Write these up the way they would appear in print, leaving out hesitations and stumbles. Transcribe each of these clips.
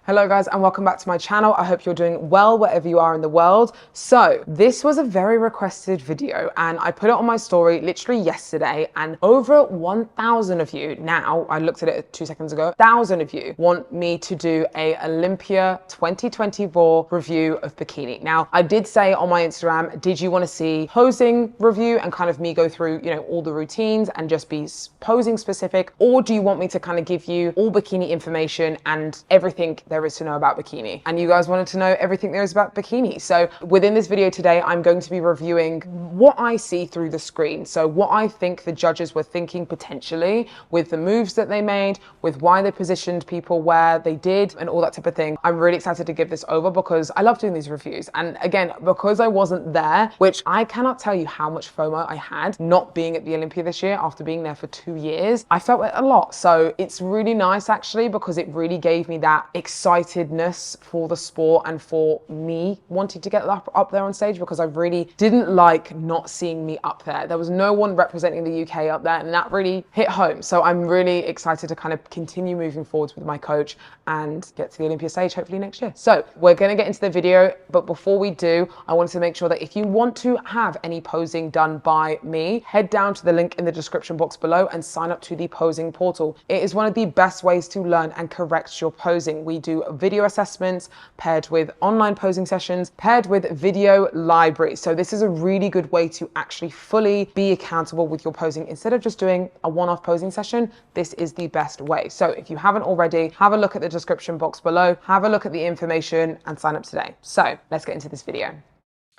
Hello guys and welcome back to my channel. I hope you're doing well wherever you are in the world. So this was a very requested video and I put it on my story literally yesterday, and over 1,000 of you now, I looked at it 2 seconds ago, 1,000 of you want me to do a Olympia 2024 review of bikini. Now I did say on my Instagram, did you want to see posing review and kind of me go through, you know, all the routines and just be posing specific, or do you want me to kind of give you all bikini information and everything there is to know about bikini? And you guys wanted to know everything there is about bikini. So within this video today, I'm going to be reviewing what I see through the screen. So what I think the judges were thinking potentially with the moves that they made, with why they positioned people where they did and all that type of thing. I'm really excited to give this over because I love doing these reviews. And again, because I wasn't there, which I cannot tell you how much FOMO I had not being at the Olympia this year after being there for 2 years, I felt it a lot. So it's really nice actually, because it really gave me that excitedness for the sport and for me wanting to get up there on stage, because I really didn't like not seeing me up there. There was no one representing the UK up there, and that really hit home. So I'm really excited to kind of continue moving forwards with my coach and get to the Olympia stage hopefully next year. So we're going to get into the video, but before we do, I wanted to make sure that if you want to have any posing done by me, head down to the link in the description box below and sign up to the posing portal. It is one of the best ways to learn and correct your posing. We do video assessments paired with online posing sessions, paired with video libraries. So this is a really good way to actually fully be accountable with your posing. Instead of just doing a one-off posing session, this is the best way. So if you haven't already, have a look at the description box below, have a look at the information and sign up today. So let's get into this video.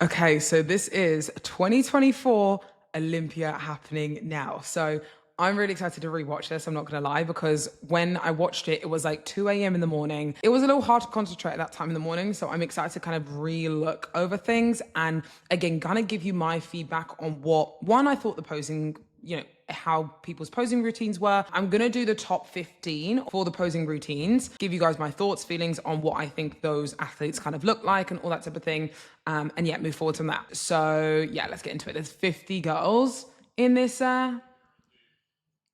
Okay, so this is 2024 Olympia happening now. So I'm really excited to rewatch this, I'm not gonna lie, because when I watched it, it was like 2 a.m. in the morning. It was a little hard to concentrate at that time in the morning, so I'm excited to kind of re-look over things and again, kind of give you my feedback on what, one, I thought the posing, you know, how people's posing routines were. I'm gonna do the top 15 for the posing routines, give you guys my thoughts, feelings on what I think those athletes kind of look like and all that type of thing, and yeah, move forward from that. So yeah, let's get into it. There's 50 girls in this,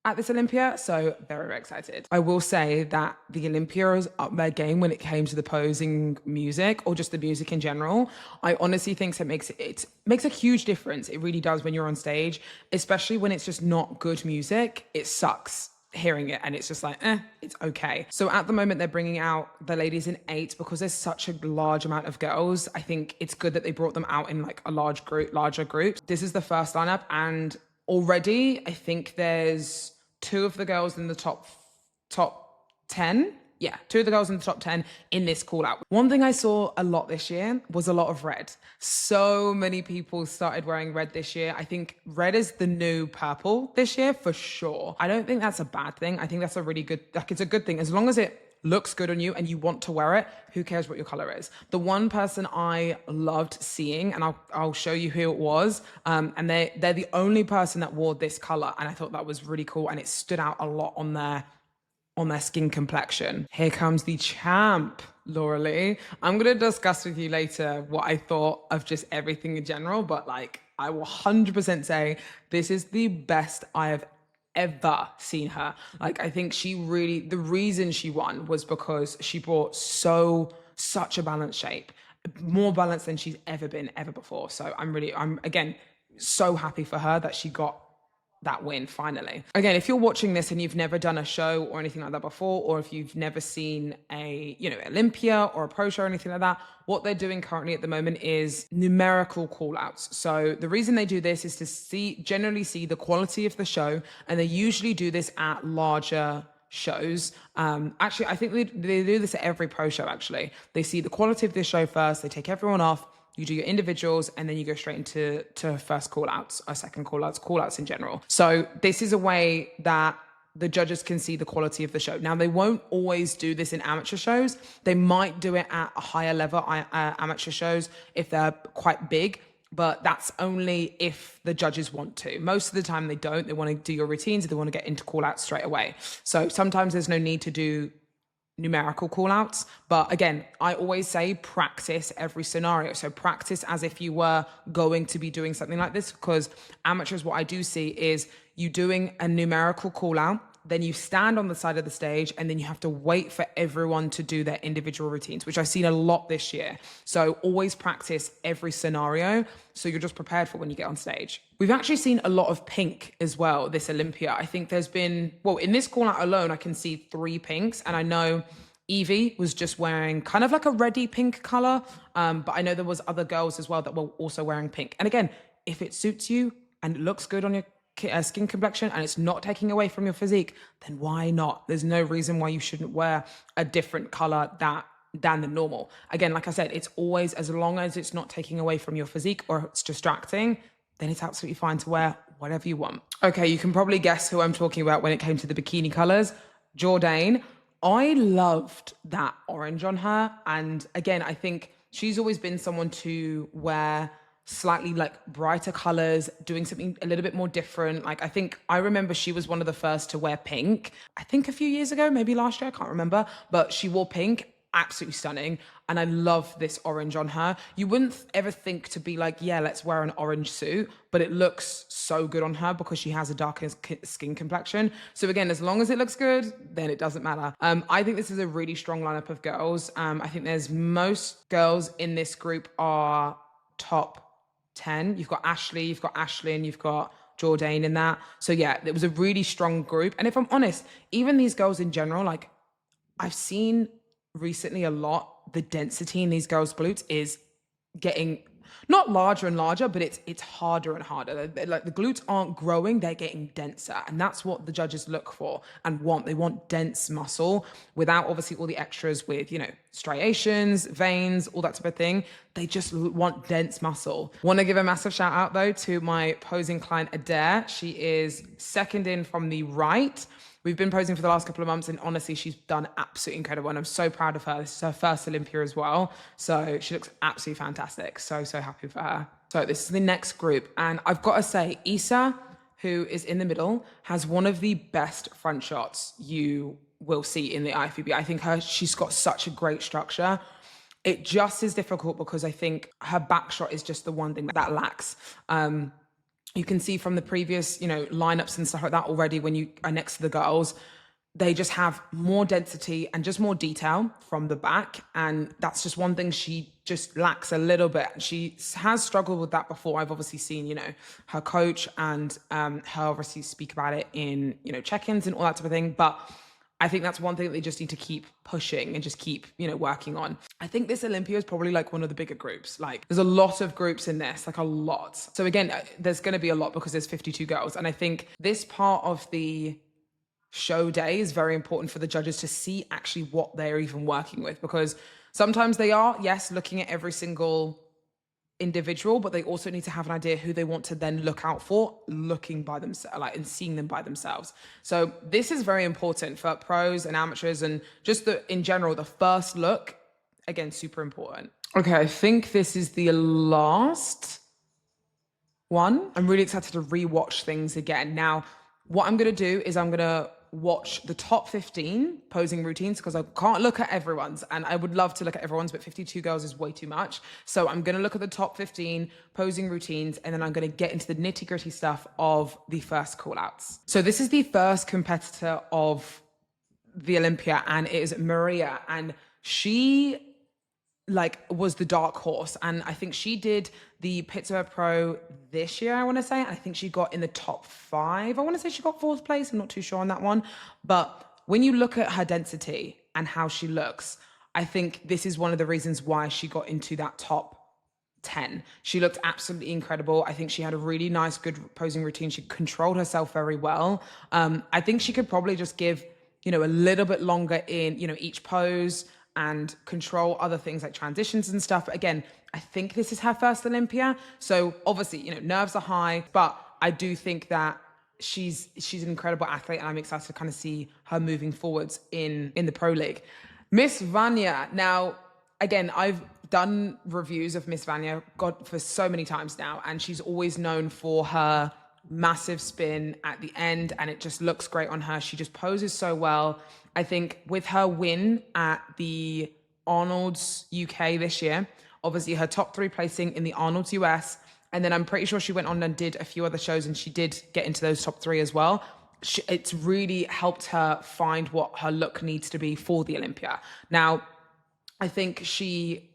at this Olympia, so very, very excited. I will say that the Olympia is up their game when it came to the posing music or just the music in general. I honestly think it makes a huge difference. It really does when you're on stage, especially when it's just not good music. It sucks hearing it and it's just like, it's okay. So at the moment they're bringing out the ladies in 8 because there's such a large amount of girls. I think it's good that they brought them out in like a larger group. This is the first lineup, and already, I think there's 2 of the girls in the top 10. Yeah, 2 of the girls in the top 10 in this call out. One thing I saw a lot this year was a lot of red. So many people started wearing red this year. I think red is the new purple this year for sure. I don't think that's a bad thing. I think that's a really good, like it's a good thing. As long as it looks good on you and you want to wear it, who cares what your color is? The one person I loved seeing, and I'll show you who it was, and they're the only person that wore this color, and I thought that was really cool, and it stood out a lot on their skin complexion. Here comes the champ, Laura Lee. I'm gonna discuss with you later what I thought of just everything in general, but like I will 100% say this is the best I have ever seen her. Like, I think she really, the reason she won was because she brought such a balanced shape, more balanced than she's ever been before. So I'm again so happy for her that she got that win finally. Again, if you're watching this and you've never done a show or anything like that before, or if you've never seen a, you know, Olympia or a pro show or anything like that, what they're doing currently at the moment is numerical call outs. So the reason they do this is to generally see the quality of the show, and they usually do this at larger shows. Actually, I think they do this at every pro show actually. They see the quality of the show first, they take everyone off, you do your individuals, and then you go straight into first call outs or second call outs in general. So this is a way that the judges can see the quality of the show. Now, they won't always do this in amateur shows. They might do it at a higher level amateur shows if they're quite big, but that's only if the judges want to. Most of the time they don't. They want to do your routines, they want to get into call outs straight away. So sometimes there's no need to do numerical call outs. But again, I always say practice every scenario. So practice as if you were going to be doing something like this, because amateurs, what I do see is you doing a numerical call out then you stand on the side of the stage, and then you have to wait for everyone to do their individual routines, which I've seen a lot this year. So always practice every scenario so you're just prepared for when you get on stage. We've actually seen a lot of pink as well this Olympia. I think there's been, well, in this call out alone, I can see 3 pinks, and I know Evie was just wearing kind of like a reddy pink color, but I know there was other girls as well that were also wearing pink. And again, if it suits you and it looks good on your skin complexion and it's not taking away from your physique, then why not? There's no reason why you shouldn't wear a different color than the normal. Again, like I said, it's always, as long as it's not taking away from your physique or it's distracting, then it's absolutely fine to wear whatever you want. Okay, you can probably guess who I'm talking about when it came to the bikini colors. Jourdain. I loved that orange on her. And again, I think she's always been someone to wear slightly like brighter colors, doing something a little bit more different. Like, I think I remember she was one of the first to wear pink, I think a few years ago, maybe last year, I can't remember, but she wore pink. Absolutely stunning. And I love this orange on her. You wouldn't ever think to be like, yeah, let's wear an orange suit, but it looks so good on her because she has a darker skin complexion. So again, as long as it looks good, then it doesn't matter. I think this is a really strong lineup of girls. I think there's most girls in this group are top 10. You've got Ashley, you've got Ashlyn, you've got Jourdain in that. So yeah, it was a really strong group. And if I'm honest, even these girls in general, like I've seen recently a lot, the density in these girls' glutes is getting not larger and larger, but it's harder and harder. Like the glutes aren't growing, they're getting denser. And that's what the judges look for and want. They want dense muscle without obviously all the extras with, you know, striations, veins, all that type of thing. They just want dense muscle. Want to give a massive shout out though to my posing client, Adair. She is second in from the right. We've been posing for the last couple of months, and honestly, she's done absolutely incredible. And I'm so proud of her. This is her first Olympia as well. So she looks absolutely fantastic. So happy for her. So this is the next group. And I've got to say, Issa, who is in the middle, has one of the best front shots you will see in the IFBB. I think she's got such a great structure. It just is difficult because I think her back shot is just the one thing that lacks. You can see from the previous, you know, lineups and stuff like that already when you are next to the girls, they just have more density and just more detail from the back. And that's just one thing she just lacks a little bit. She has struggled with that before. I've obviously seen, you know, her coach and her obviously speak about it in, you know, check-ins and all that type of thing. But I think that's one thing that they just need to keep pushing and just keep, you know, working on. I think this Olympia is probably like one of the bigger groups. Like there's a lot of groups in this, like a lot. So again, there's going to be a lot because there's 52 girls. And I think this part of the show day is very important for the judges to see actually what they're even working with, because sometimes they are, yes, looking at every single individual, but they also need to have an idea who they want to then look out for, looking by themselves, like, and seeing them by themselves. So this is very important for pros and amateurs, and just in general, the first look, again, super important. Okay, I think this is the last one. I'm really excited to rewatch things again. Now, what I'm going to do is I'm going to watch the top 15 posing routines because I can't look at everyone's, and I would love to look at everyone's, but 52 girls is way too much. So I'm going to look at the top 15 posing routines, and then I'm going to get into the nitty gritty stuff of the first call outs. So this is the first competitor of the Olympia, and it is Maria, and she was the dark horse. And I think she did the Pittsburgh Pro this year, I want to say. I think she got in the top 5. I want to say she got 4th place. I'm not too sure on that one. But when you look at her density and how she looks, I think this is one of the reasons why she got into that top 10. She looked absolutely incredible. I think she had a really nice, good posing routine. She controlled herself very well. I think she could probably just give, you know, a little bit longer in, you know, each pose and control other things like transitions and stuff. But again, I think this is her first Olympia. So obviously, you know, nerves are high, but I do think that she's an incredible athlete, and I'm excited to kind of see her moving forwards in the Pro League. Miss Vanya. Now, again, I've done reviews of Miss Vanya, God, for so many times now, and she's always known for her massive spin at the end, and it just looks great on her. She just poses so well. I think with her win at the Arnold's UK this year, obviously her top 3 placing in the Arnold's US, and then I'm pretty sure she went on and did a few other shows, and she did get into those top 3 as well. it's really helped her find what her look needs to be for the Olympia. Now, I think she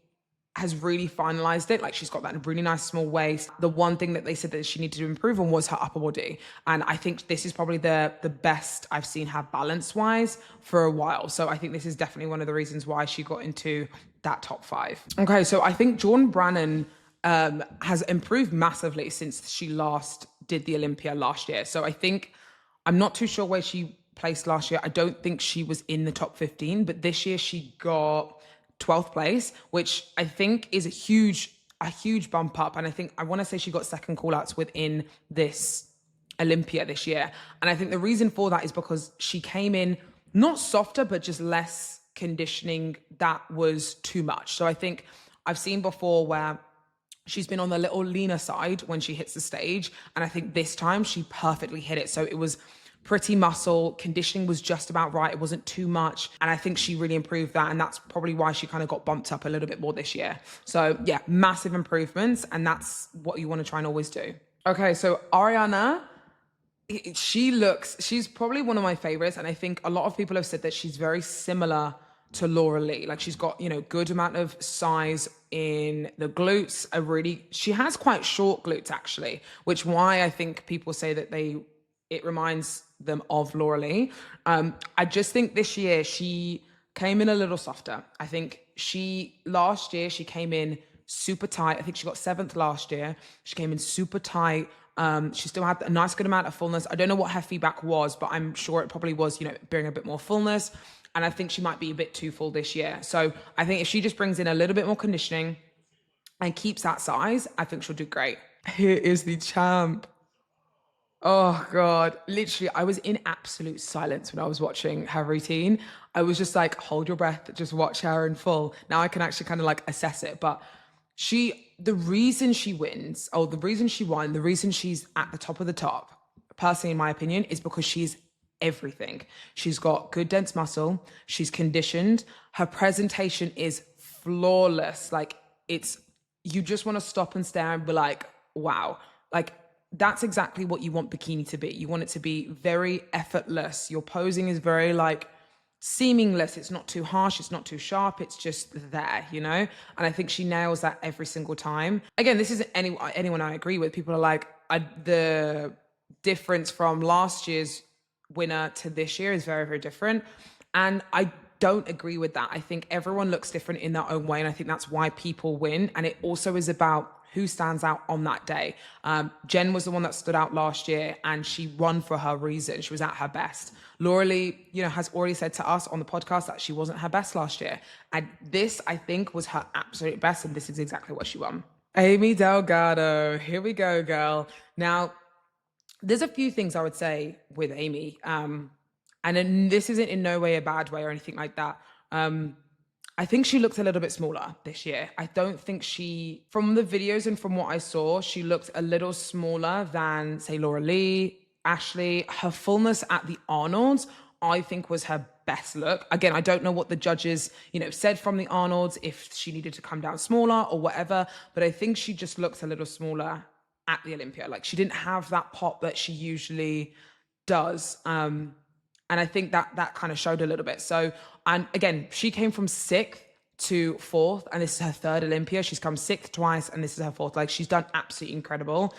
has really finalized it. Like, she's got that really nice small waist. The one thing that they said that she needed to improve on was her upper body. And I think this is probably the best I've seen her balance wise for a while. So I think this is definitely one of the reasons why she got into that top 5. Okay, so I think Jordan Brannon has improved massively since she last did the Olympia last year. So I think, I'm not too sure where she placed last year. I don't think she was in the top 15, but this year she got 12th place, which I think is a huge bump up. And I want to say she got second call outs within this Olympia this year. And I think the reason for that is because she came in not softer, but just less conditioning that was too much. So I think I've seen before where she's been on the little leaner side when she hits the stage. And I think this time she perfectly hit it. So it was pretty muscle, conditioning was just about right. It wasn't too much. And I think she really improved that. And that's probably why she kind of got bumped up a little bit more this year. So yeah, massive improvements. And that's what you want to try and always do. Okay, so Ariana, she's probably one of my favorites. And I think a lot of people have said that she's very similar to Laura Lee. Like, she's got, good amount of size in the glutes. She has quite short glutes actually, which why I think people say that it reminds them of Laura Lee. I just think this year she came in a little softer. I think last year she came in super tight. I think she got 7th last year. She came in super tight. She still had a nice good amount of fullness. I don't know what her feedback was, but I'm sure it probably was, bring a bit more fullness. And I think she might be a bit too full this year. So I think if she just brings in a little bit more conditioning and keeps that size, I think she'll do great. Here is the champ. Oh God, literally, I was in absolute silence when I was watching her routine. I was just like, hold your breath, just watch her in full. Now I can actually kind of like assess it. But the reason she wins, or the reason she won, the reason she's at the top of the top, personally, in my opinion, is because she's everything. She's got good dense muscle. She's conditioned. Her presentation is flawless. Like, you just want to stop and stare and be like, wow. Like, that's exactly what you want bikini to be. You want it to be very effortless. Your posing is very like seamless. It's not too harsh. It's not too sharp. It's just there, And I think she nails that every single time. Again, this isn't anyone I agree with. People are like, the difference from last year's winner to this year is very, very different. And I don't agree with that. I think everyone looks different in their own way. And I think that's why people win. And it also is about who stands out on that day. Jen was the one that stood out last year, and she won for her reason. She was at her best. Laura Lee, has already said to us on the podcast that she wasn't her best last year. And this, I think, was her absolute best. And this is exactly what she won. Amy Delgado, here we go, girl. Now, there's a few things I would say with Amy. And this isn't in no way a bad way or anything like that. I think she looked a little bit smaller this year. I don't think from the videos and from what I saw, she looked a little smaller than, say, Laura Lee, Ashley. Her fullness at the Arnold's, I think, was her best look. Again, I don't know what the judges, said from the Arnold's, if she needed to come down smaller or whatever, but I think she just looked a little smaller at the Olympia. Like, she didn't have that pop that she usually does. And I think that kind of showed a little bit. So, and again, she came from 6th to 4th, and this is her 3rd Olympia. She's come 6th twice, and this is her 4th. Like, she's done absolutely incredible.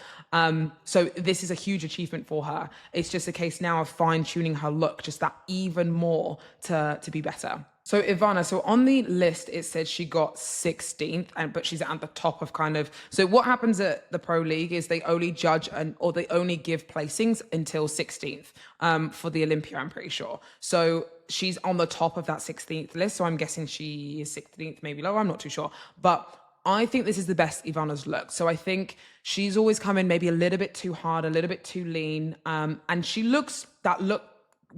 So this is a huge achievement for her. It's just a case now of fine-tuning her look, just that even more to be better. So Ivana, so on the list, it said she got 16th, but she's at the top of so what happens at the Pro League is they only judge or they only give placings until 16th for the Olympia, I'm pretty sure. So she's on the top of that 16th list. So I'm guessing she is 16th, maybe lower. I'm not too sure. But I think this is the best Ivana's look. So I think she's always come in maybe a little bit too hard, a little bit too lean. And that look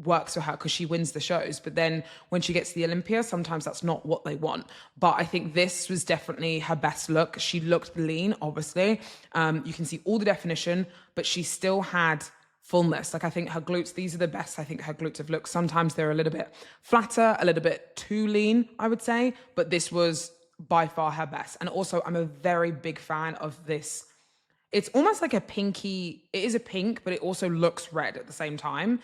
works for her because she wins the shows. But then when she gets to the Olympia, sometimes that's not what they want. But I think this was definitely her best look. She looked lean, obviously. You can see all the definition, but she still had fullness. Like, I think her glutes, these are the best I think her glutes have looked. Sometimes they're a little bit flatter, a little bit too lean, I would say. But this was by far her best. And also, I'm a very big fan of this it's almost like a pinky, it is a pink, but it also looks red at the same time.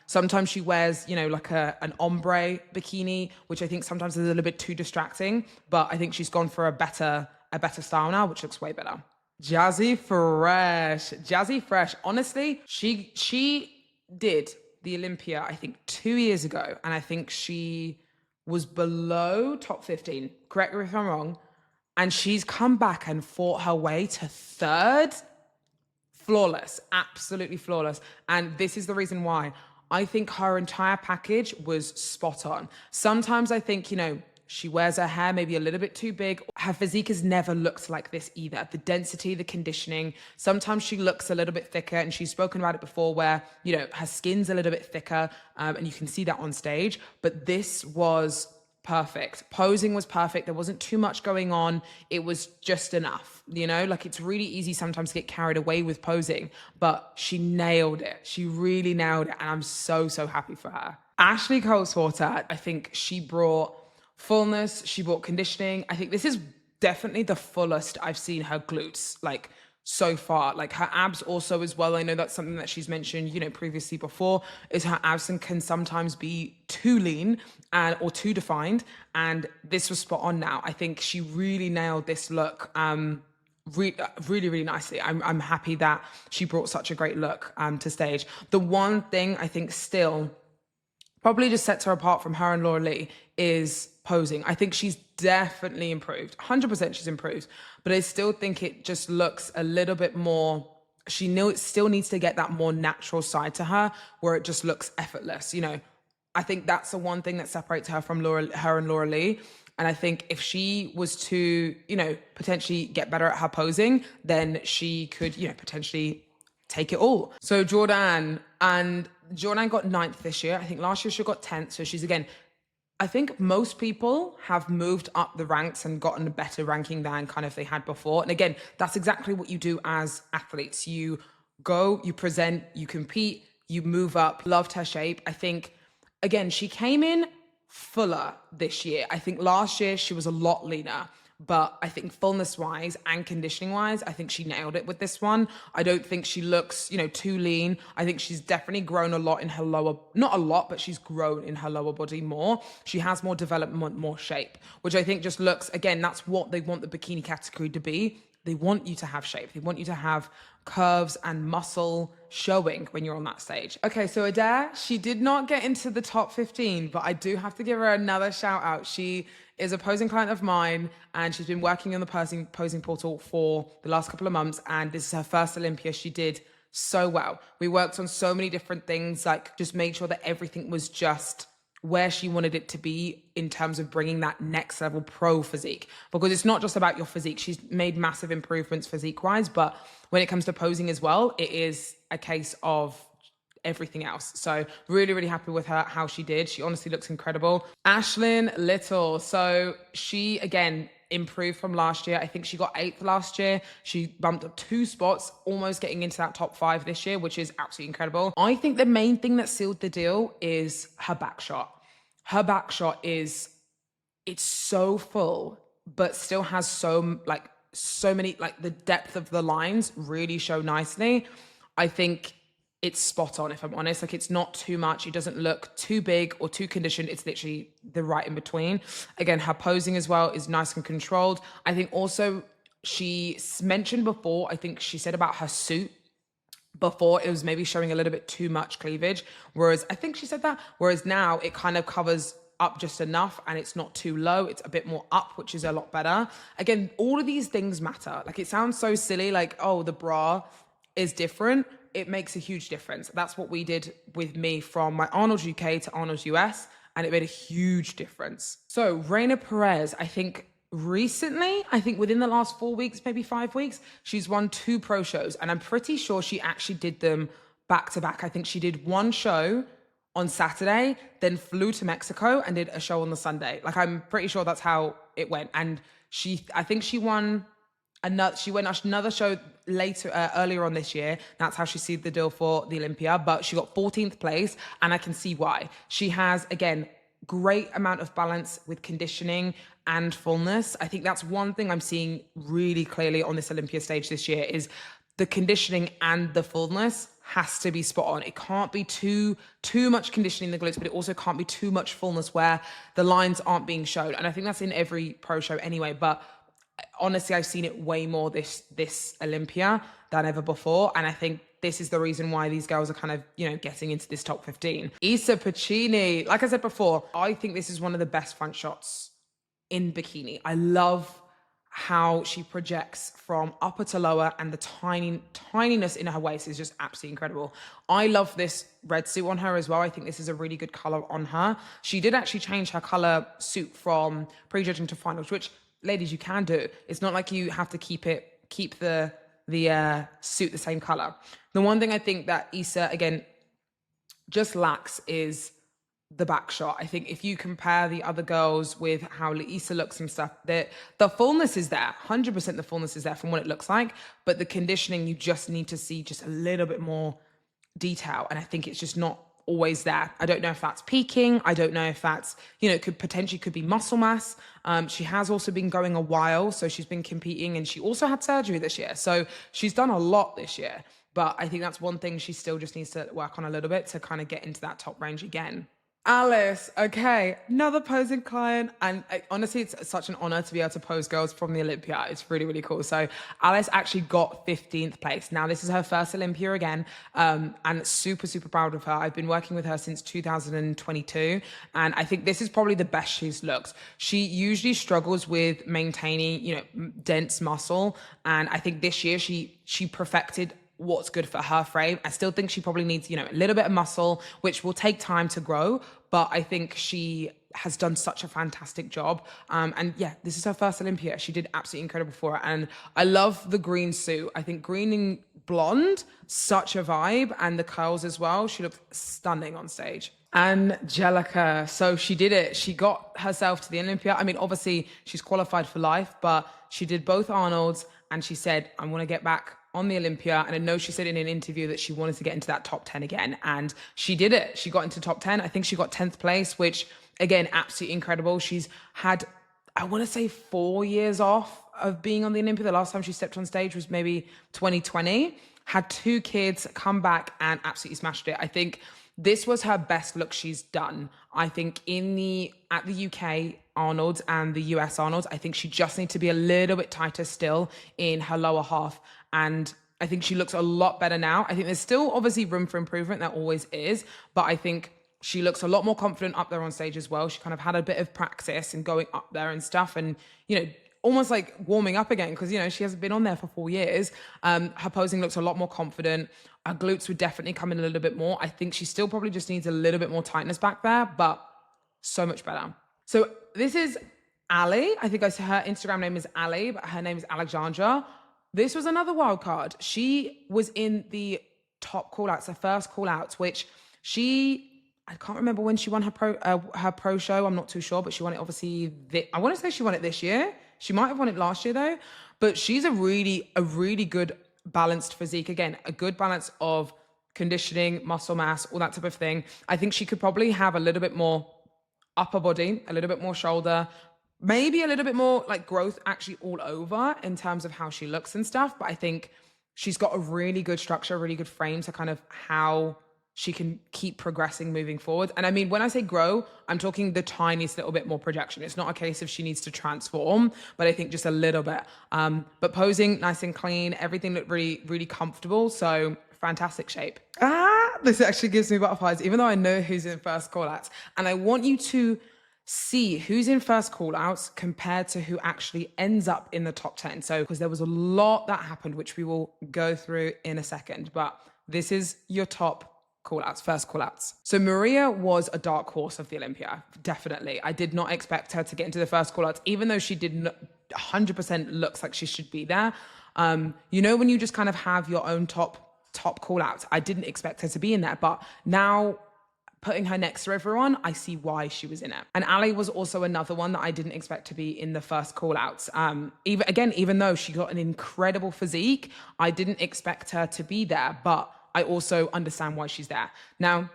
Sometimes she wears, you know, like an ombre bikini, which I think sometimes is a little bit too distracting, but I think she's gone for a better style now, which looks way better. Jazzy Fresh. Jazzy Fresh. Honestly, she did the Olympia, I think 2 years ago, and I think she was below top 15. Correct me if I'm wrong. And she's come back and fought her way to third. Flawless, absolutely flawless. And this is the reason why I think her entire package was spot on. Sometimes I think, you know, she wears her hair maybe a little bit too big. Her physique has never looked like this either. The density, the conditioning. Sometimes she looks a little bit thicker, and she's spoken about it before where, you know, her skin's a little bit thicker, and you can see that on stage. But this was perfect. Posing was perfect. There wasn't too much going on. It was just enough, you know, like it's really easy sometimes to get carried away with posing, but she nailed it. She really nailed it. And I'm so, so happy for her. Ashley Coleswater, I think she brought fullness. She brought conditioning. I think this is definitely the fullest I've seen her glutes, like so far. Like her abs also as well. I know that's something that she's mentioned, you know, previously before, is her abs can sometimes be too lean or too defined. And this was spot on now. I think she really nailed this look really, really nicely. I'm happy that she brought such a great look to stage. The one thing I think still probably just sets her apart from her and Laura Lee is posing. I think she's definitely improved. 100% she's improved. But I still think it just looks a little bit more, still needs to get that more natural side to her where it just looks effortless. You know, I think that's the one thing that separates her from her and Laura Lee. And I think if she was to, you know, potentially get better at her posing, then she could, you know, potentially take it all. So Jordan got 9th this year. I think last year she got 10th. So she's, again, I think most people have moved up the ranks and gotten a better ranking than kind of they had before. And again, that's exactly what you do as athletes. You go, you present, you compete, you move up. Loved her shape. I think, again, she came in fuller this year. I think last year she was a lot leaner. But I think fullness wise and conditioning wise, I think she nailed it with this one. I don't think she looks, you know, too lean. I think she's definitely grown a lot in her lower, not a lot, but she's grown in her lower body more. She has more development, more shape, which I think just looks, again, that's what they want the bikini category to be. They want you to have shape. They want you to have curves and muscle showing when you're on that stage. Okay, so Adair, she did not get into the top 15, but I do have to give her another shout out. She is a posing client of mine, and she's been working on the posing portal for the last couple of months, and this is her first Olympia. She did so well. We worked on so many different things, like just made sure that everything was just where she wanted it to be in terms of bringing that next level pro physique, because it's not just about your physique. She's made massive improvements physique wise, but when it comes to posing as well, it is a case of everything else. So really, really happy with her, how she did. She honestly looks incredible. Ashlyn Little. So she, again, improved from last year. I think she got 8th last year. She bumped up 2 spots, almost getting into that top 5 this year, which is absolutely incredible. I think the main thing that sealed the deal is her back shot. Her back shot it's so full, but still has so many, like the depth of the lines really show nicely. I think it's spot on, if I'm honest. Like, it's not too much. It doesn't look too big or too conditioned. It's literally the right in between. Again, her posing as well is nice and controlled. I think also she mentioned before, I think she said about her suit before, it was maybe showing a little bit too much cleavage. Whereas I think she said that. Whereas now it kind of covers up just enough and it's not too low. It's a bit more up, which is a lot better. Again, all of these things matter. Like, it sounds so silly, like, oh, the bra is different. It makes a huge difference. That's what we did with me from my Arnold's UK to Arnold's US, and it made a huge difference. So Reina Perez, I think recently, within the last 4 weeks, maybe 5 weeks, she's won 2 pro shows, and I'm pretty sure she actually did them back to back. I think she did one show on Saturday, then flew to Mexico and did a show on the Sunday. Like, I'm pretty sure that's how it went. And I think she went another show earlier on this year. That's how she sealed the deal for the Olympia, but she got 14th place, and I can see why. She has, again, great amount of balance with conditioning, and fullness. I think that's one thing I'm seeing really clearly on this Olympia stage this year is the conditioning and the fullness has to be spot on. It can't be too much conditioning in the glutes, but it also can't be too much fullness where the lines aren't being shown. And I think that's in every pro show anyway, but honestly, I've seen it way more this Olympia than ever before. And I think this is the reason why these girls are kind of, you know, getting into this top 15. Issa Bikini, like I said before, I think this is one of the best front shots in bikini. I love how she projects from upper to lower, and the tininess in her waist is just absolutely incredible. I love this red suit on her as well. I think this is a really good color on her. She did actually change her color suit from prejudging to finals, which, ladies, you can do. It's not like you have to keep the suit the same color. The one thing I think that Issa, again, just lacks is the back shot. I think if you compare the other girls with how Issa looks and stuff, the fullness is there. 100% the fullness is there from what it looks like, but the conditioning, you just need to see just a little bit more detail. And I think it's just not always there. I don't know if that's peaking. I don't know if that's, you know, it could potentially be muscle mass. She has also been going a while, so she's been competing, and she also had surgery this year. So she's done a lot this year, but I think that's one thing she still just needs to work on a little bit to kind of get into that top range again. Alice, okay, another posing client. And honestly, it's such an honor to be able to pose girls from the Olympia. It's really, really cool. So Alice actually got 15th place. Now, this is her first Olympia again, and super, super proud of her. I've been working with her since 2022, and I think this is probably the best she's looked. She usually struggles with maintaining, you know, dense muscle, and I think this year she perfected what's good for her frame. I still think she probably needs, you know, a little bit of muscle, which will take time to grow, but I think she has done such a fantastic job. And yeah, this is her first Olympia. She did absolutely incredible for it. And I love the green suit. I think green and blonde, such a vibe, and the curls as well. She looked stunning on stage. Angelica, so she did it. She got herself to the Olympia. I mean, obviously she's qualified for life, but she did both Arnold's, and she said, I want to get back on the Olympia. And I know she said in an interview that she wanted to get into that top 10 again, and she did it. She got into top 10. I think she got 10th place, which again, absolutely incredible. She's had, I want to say, 4 years off of being on the Olympia. The last time she stepped on stage was maybe 2020. Had 2 kids, come back and absolutely smashed it. I think this was her best look she's done. I think at the UK Arnold's and the US Arnold's, I think she just needs to be a little bit tighter still in her lower half. And I think she looks a lot better now. I think there's still obviously room for improvement. There always is. But I think she looks a lot more confident up there on stage as well. She kind of had a bit of practice and going up there and stuff, and, you know, almost like warming up again, because, you know, she hasn't been on there for 4 years. Her posing looks a lot more confident. Her glutes would definitely come in a little bit more. I think she still probably just needs a little bit more tightness back there, but so much better. So this is Ali. I think her Instagram name is Ali, but her name is Alexandra. This was another wild card. She was in the top call-outs, the first call-outs, which I can't remember when she won her pro show. I'm not too sure, but she won it obviously. I want to say she won it this year. She might have won it last year though. But she's a really good balanced physique. Again, a good balance of conditioning, muscle mass, all that type of thing. I think she could probably have a little bit more upper body, a little bit more shoulder, maybe a little bit more like growth actually all over in terms of how she looks and stuff. But I think she's got a really good structure, a really good frame to kind of how she can keep progressing moving forward. And I mean, when I say grow, I'm talking the tiniest little bit more projection. It's not a case of she needs to transform, but I think just a little bit. But posing nice and clean, everything looked really, really comfortable. So fantastic shape. This actually gives me butterflies, even though I know who's in first call-outs. And I want you to see who's in first call-outs compared to who actually ends up in the top 10. So, because there was a lot that happened, which we will go through in a second, but this is your top call-outs, first call-outs. So Maria was a dark horse of the Olympia, definitely. I did not expect her to get into the first call-outs, even though she did 100% looks like she should be there. You know, when you just kind of have your own top call-outs, I didn't expect her to be in there, but now putting her next to everyone, I see why she was in it. And Ali was also another one that I didn't expect to be in the first call-outs. Even though she got an incredible physique, I didn't expect her to be there, but I also understand why she's there. Now,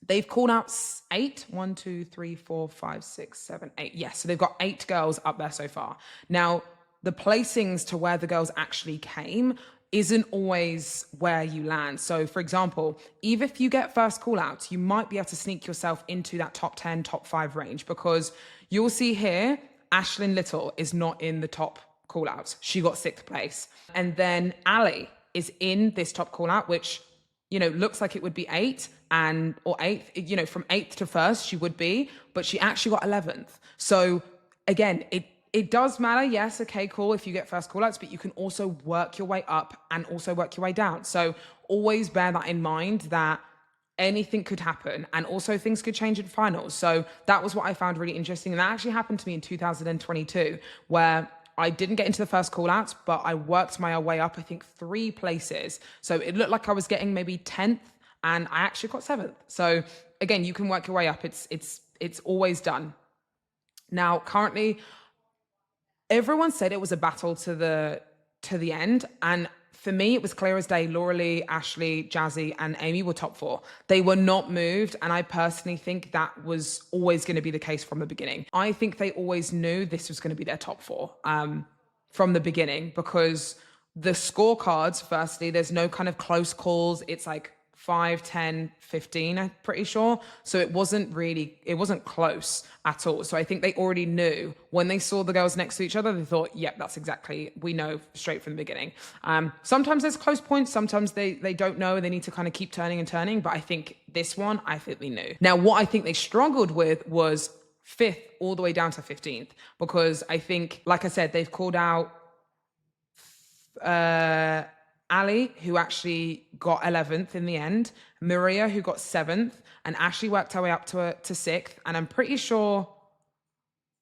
They've called out eight. 1, 2, 3, 4, 5, 6, 7, 8. Yes, so they've got 8 girls up there so far. Now, the placings to where the girls actually came isn't always where you land. So, for example, even if you get first call outs, you might be able to sneak yourself into that top 10, top 5 range, because you'll see here, Ashlyn Little is not in the top call outs. She got 6th place. And then Ali is in this top call out, which, you know, looks like it would be 8 or 8th, you know, from 8th to 1st, she would be, but she actually got 11th. So again, it does matter. Yes. Okay, cool. If you get first call outs, but you can also work your way up and also work your way down. So always bear that in mind, that anything could happen, and also things could change in finals. So that was what I found really interesting. And that actually happened to me in 2022, where I didn't get into the first call outs, but I worked my way up, I think 3 places. So it looked like I was getting maybe 10th, and I actually got 7th. So again, you can work your way up. It's always done. Now, currently, everyone said it was a battle to the end, and for me, it was clear as day. Laura Lee, Ashley, Jazzy, and Amy were top 4. They were not moved, and I personally think that was always going to be the case from the beginning. I think they always knew this was going to be their top 4 from the beginning, because the scorecards, firstly, there's no kind of close calls. It's like 5, 10, 15, I'm pretty sure. So it wasn't close at all. So I think they already knew when they saw the girls next to each other, they thought, yep, that's exactly, we know straight from the beginning. Sometimes there's close points. Sometimes they don't know. They need to kind of keep turning and turning. But I think this one, I think we knew. Now, what I think they struggled with was 5th all the way down to 15th, because I think, like I said, they've called out, Ali, who actually got 11th in the end, Maria, who got 7th, and Ashley worked her way up to 6th. And I'm pretty sure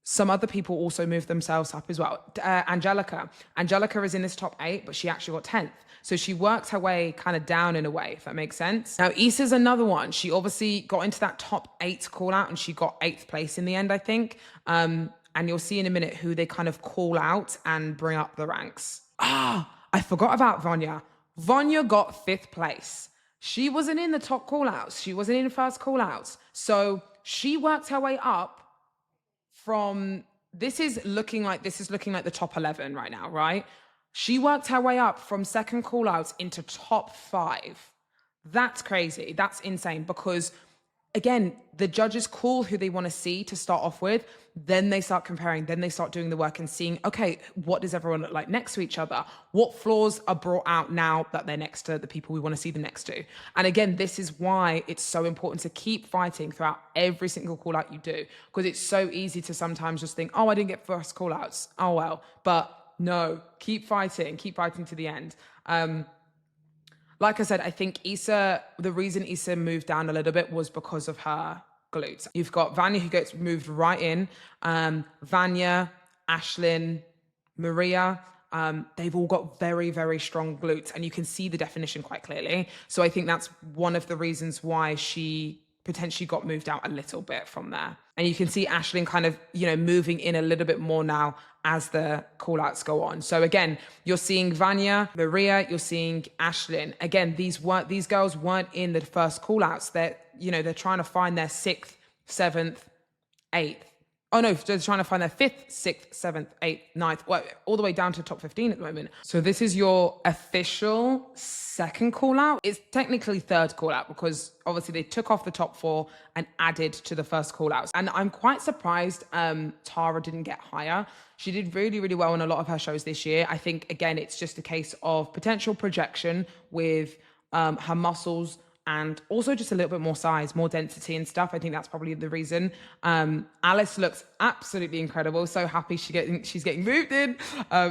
some other people also moved themselves up as well. Angelica is in this top 8, but she actually got 10th. So she worked her way kind of down in a way, if that makes sense. Now, Issa's another one. She obviously got into that top 8 call out, and she got 8th place in the end, I think. And you'll see in a minute who they kind of call out and bring up the ranks. I forgot about Vanya. Vanya got 5th place. She wasn't in the top call-outs. She wasn't in first call-outs. So she worked her way up from, this is looking like the top 11 right now, right? She worked her way up from second call-outs into top 5. That's crazy. That's insane, because again, the judges call who they want to see to start off with. Then they start comparing. Then they start doing the work and seeing, okay, what does everyone look like next to each other? What flaws are brought out now that they're next to the people we want to see them next to? And again, this is why it's so important to keep fighting throughout every single call out you do, because it's so easy to sometimes just think, oh, I didn't get first call outs. Oh, well. But no, keep fighting to the end. Like I said, I think Issa, the reason Issa moved down a little bit was because of her glutes. You've got Vanya, who gets moved right in. Vanya, Ashlyn, Maria, they've all got very, very strong glutes, and you can see the definition quite clearly. So I think that's one of the reasons why she potentially got moved out a little bit from there. And you can see Ashlyn kind of, moving in a little bit more now as the call outs go on. So again, you're seeing Vanya, Maria, you're seeing Ashlyn. Again, these girls weren't in the first call outs. They're trying to find their 6th, 7th, 8th. Oh no, they're trying to find their 5th, 6th, 7th, 8th, 9th, well, all the way down to top 15 at the moment. So this is your official second call out. It's technically third call out, because obviously they took off the top 4 and added to the first call outs. And I'm quite surprised Tara didn't get higher. She did really, really well in a lot of her shows this year. I think, again, it's just a case of potential projection with her muscles, and also just a little bit more size, more density and stuff. I think that's probably the reason. Alice looks absolutely incredible. So happy she's getting moved in.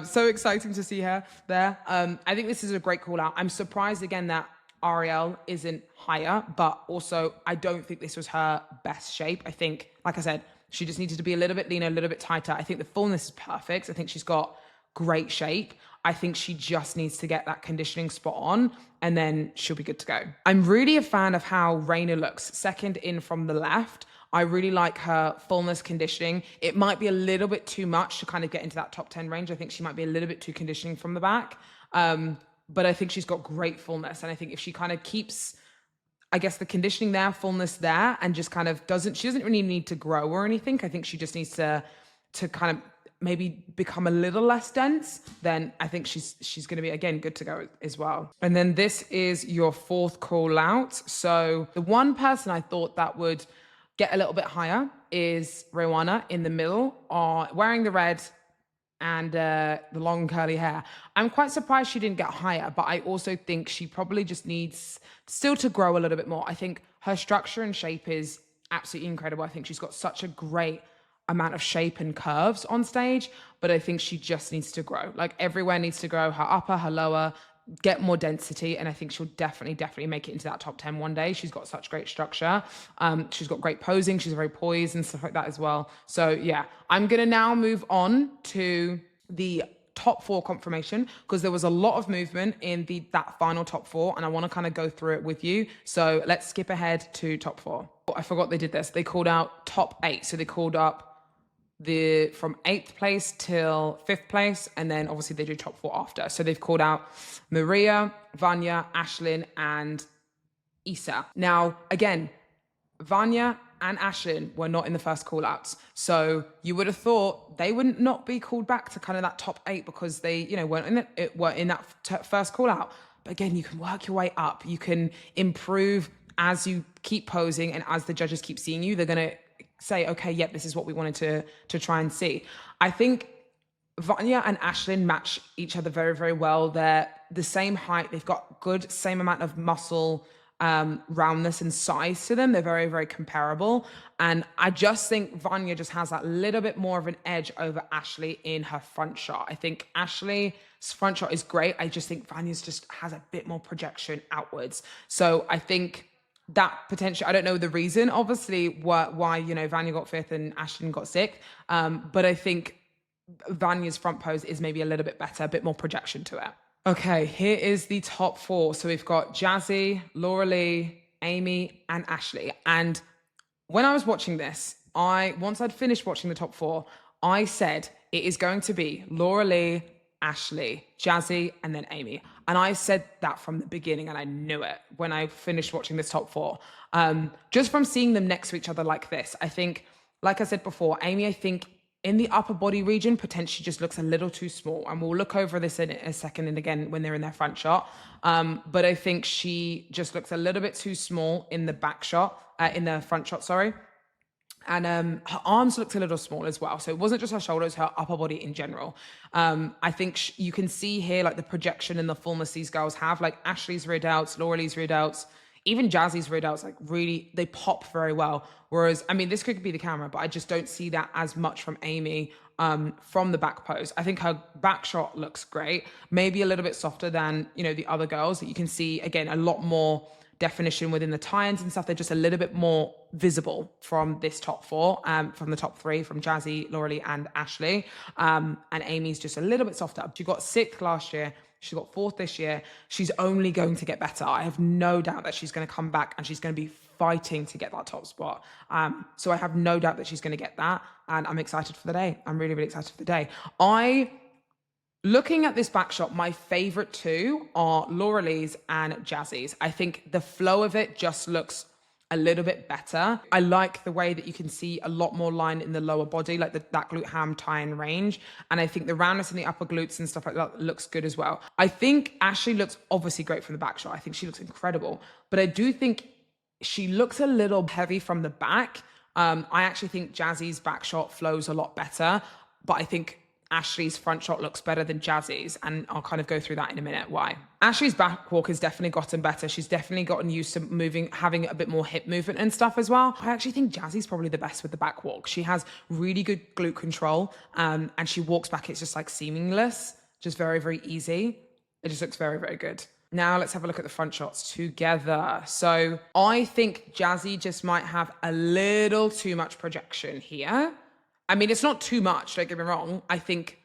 So exciting to see her there. I think this is a great call out. I'm surprised again that Ariel isn't higher, but also I don't think this was her best shape. I think, like I said, she just needed to be a little bit leaner, a little bit tighter. I think the fullness is perfect. I think she's got great shape. I think she just needs to get that conditioning spot on, and then she'll be good to go. I'm really a fan of how Raina looks, second in from the left. I really like her fullness conditioning. It might be a little bit too much to kind of get into that top 10 range. I think she might be a little bit too conditioning from the back. But I think she's got great fullness. And I think if she kind of keeps I guess the conditioning there, fullness there, and just kind of she doesn't really need to grow or anything. I think she just needs to kind of maybe become a little less dense. Then I think she's going to be, again, good to go as well. And then this is your fourth call out. So the one person I thought that would get a little bit higher is Rowana in the middle, wearing the red and the long curly hair. I'm quite surprised she didn't get higher, but I also think she probably just needs still to grow a little bit more. I think her structure and shape is absolutely incredible. I think she's got such a great amount of shape and curves on stage, but I think she just needs to grow. Like everywhere needs to grow, her upper, her lower, get more density, and I think she'll definitely make it into that top 10 one day. She's got such great structure. She's got great posing. She's very poised and stuff like that as well. So yeah, I'm gonna now move on to the top 4 confirmation, because there was a lot of movement in that final top 4, and I want to kind of go through it with you. So let's skip ahead to top 4. I forgot they did this. They called out top 8. So they called up from 8th place till 5th place, and then obviously they do top 4 after. So they've called out Maria, Vanya, Ashlyn, and Isa. Now, again, Vanya and Ashlyn were not in the first call outs. So you would have thought they would not be called back to kind of that top 8 because they, weren't in that first call out. But again, you can work your way up. You can improve as you keep posing, and as the judges keep seeing you, they're going to say, okay, yep, this is what we wanted to try and see. I think Vanya and Ashlyn match each other very, very well. They're the same height. They've got good, same amount of muscle, roundness and size to them. They're very, very comparable. And I just think Vanya just has that little bit more of an edge over Ashley in her front shot. I think Ashley's front shot is great. I just think Vanya's just has a bit more projection outwards. So I think that potentially, I don't know the reason, obviously, why Vanya got 5th and Ashlyn got 6th. But I think Vanya's front pose is maybe a little bit better, a bit more projection to it. Okay, here is the top 4. So we've got Jazzy, Laura Lee, Amy, and Ashley. And when I was watching this, once I'd finished watching the top 4, I said it is going to be Laura Lee, Ashley, Jazzy, and then Amy. And I said that from the beginning, and I knew it when I finished watching this top 4. Just from seeing them next to each other like this, I think, like I said before, Amy, I think in the upper body region, potentially just looks a little too small. And we'll look over this in a second and again when they're in their front shot. But I think she just looks a little bit too small in the back shot, in the front shot, sorry. And her arms looked a little small as well. So it wasn't just her shoulders, her upper body in general. I think you can see here like the projection and the fullness these girls have. Like Ashley's rear delts, Laura Lee's rear delts, even Jazzy's rear delts, like really, they pop very well. Whereas, I mean, this could be the camera, but I just don't see that as much from Amy from the back pose. I think her back shot looks great. Maybe a little bit softer than, the other girls that you can see, again, a lot more definition within the tie-ins and stuff. They're just a little bit more visible from this top 4, from the top 3, from Jazzy, Laura Lee, and Ashley. And Amy's just a little bit softer. She got 6th last year. She got 4th this year. She's only going to get better. I have no doubt that she's going to come back and she's going to be fighting to get that top spot. So I have no doubt that she's going to get that. And I'm excited for the day. I'm really, really excited for the day. Looking at this back shot, my favorite 2 are Laura Lee's and Jazzy's. I think the flow of it just looks a little bit better. I like the way that you can see a lot more line in the lower body, like that glute ham tie-in range. And I think the roundness in the upper glutes and stuff like that looks good as well. I think Ashley looks obviously great from the back shot. I think she looks incredible. But I do think she looks a little heavy from the back. I actually think Jazzy's back shot flows a lot better. But I think Ashley's front shot looks better than Jazzy's, and I'll kind of go through that in a minute why. Ashley's back walk has definitely gotten better. She's definitely gotten used to having a bit more hip movement and stuff as well. I actually think Jazzy's probably the best with the back walk. She has really good glute control, and she walks back, it's just like seamless, just very, very easy. It just looks very, very good. Now let's have a look at the front shots together. So I think Jazzy just might have a little too much projection here. I mean, it's not too much, don't get me wrong. I think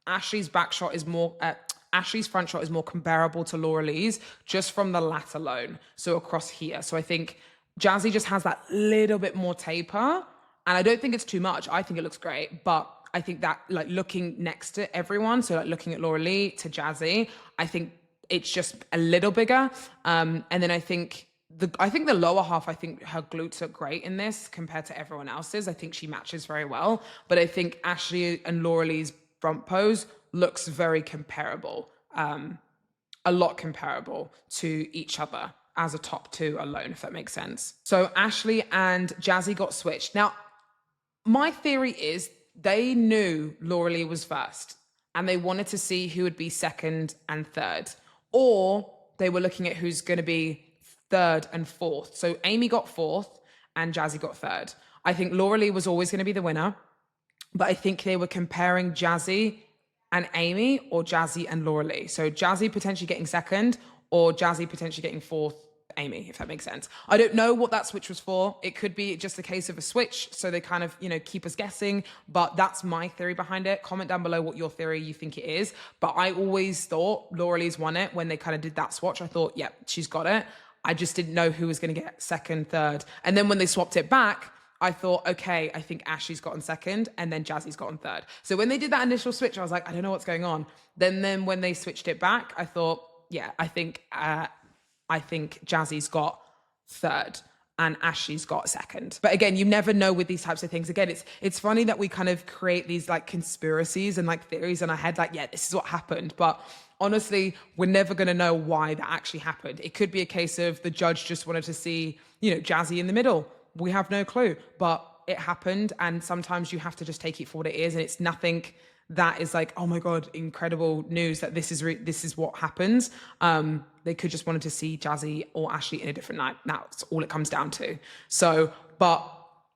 Ashley's front shot is more comparable to Laura Lee's just from the lat alone. So across here. So I think Jazzy just has that little bit more taper. And I don't think it's too much. I think it looks great. But I think that like looking next to everyone, so like looking at Laura Lee to Jazzy, I think it's just a little bigger. And then I think I think the lower half, I think her glutes look great in this compared to everyone else's. I think she matches very well. But I think Ashley and Laura Lee's front pose looks very comparable. A lot comparable to each other as a top two alone, if that makes sense. So Ashley and Jazzy got switched. Now, my theory is they knew Laura Lee was first and they wanted to see who would be second and third. Or they were looking at who's going to be third and fourth. So Amy got fourth and Jazzy got third. I think Laura Lee was always going to be the winner, but I think they were comparing Jazzy and Amy or Jazzy and Laura Lee. So Jazzy potentially getting second or Jazzy potentially getting fourth, Amy, if that makes sense. I don't know what that switch was for. It could be just a case of a switch, so they kind of, keep us guessing, but that's my theory behind it. Comment down below what your theory you think it is, but I always thought Laura Lee's won it when they kind of did that swatch. I thought, yeah, she's got it. I just didn't know who was going to get second, third. And then when they swapped it back, I thought, okay, I think Ashley's gotten second and then Jazzy's gotten third. So when they did that initial switch, I was like, I don't know what's going on. Then when they switched it back, I thought, yeah, I think Jazzy's got third and Ashley's got second. But again, you never know with these types of things. Again, it's funny that we kind of create these like conspiracies and like theories in our head, like, yeah, this is what happened. But honestly, we're never going to know why that actually happened. It could be a case of the judge just wanted to see, Jazzy in the middle. We have no clue, but it happened. And sometimes you have to just take it for what it is. And it's nothing that is like, oh my God, incredible news that this is what happens. They could just wanted to see Jazzy or Ashley in a different night. That's all it comes down to. So, but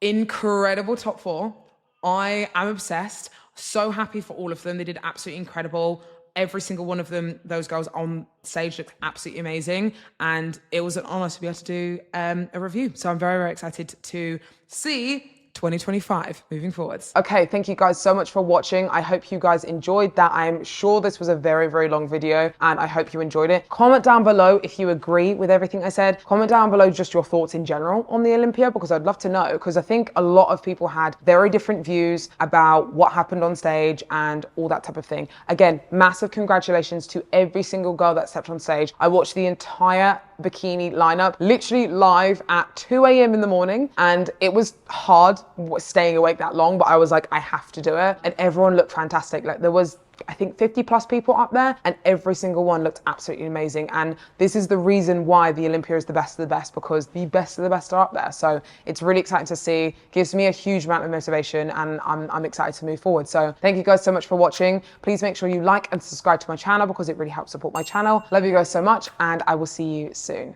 incredible top four. I am obsessed. So happy for all of them. They did absolutely incredible. Every single one of them, those girls on stage looked absolutely amazing. And it was an honor to be able to do a review. So I'm very, very excited to see 2025 moving forwards. Okay, thank you guys so much for watching. I hope you guys enjoyed that. I'm sure this was a very, very long video and I hope you enjoyed it. Comment down below if you agree with everything I said. Comment down below just your thoughts in general on the Olympia, because I'd love to know, because I think a lot of people had very different views about what happened on stage and all that type of thing. Again, massive congratulations to every single girl that stepped on stage. I watched the entire bikini lineup literally live at 2 a.m. in the morning, and it was hard staying awake that long, but I was like, I have to do it. And everyone looked fantastic. Like there was, I think 50+ people up there and every single one looked absolutely amazing. And this is the reason why the Olympia is the best of the best, because the best of the best are up there. So it's really exciting to see, gives me a huge amount of motivation, and I'm excited to move forward. So thank you guys so much for watching. Please make sure you like and subscribe to my channel because it really helps support my channel. Love you guys so much and I will see you soon.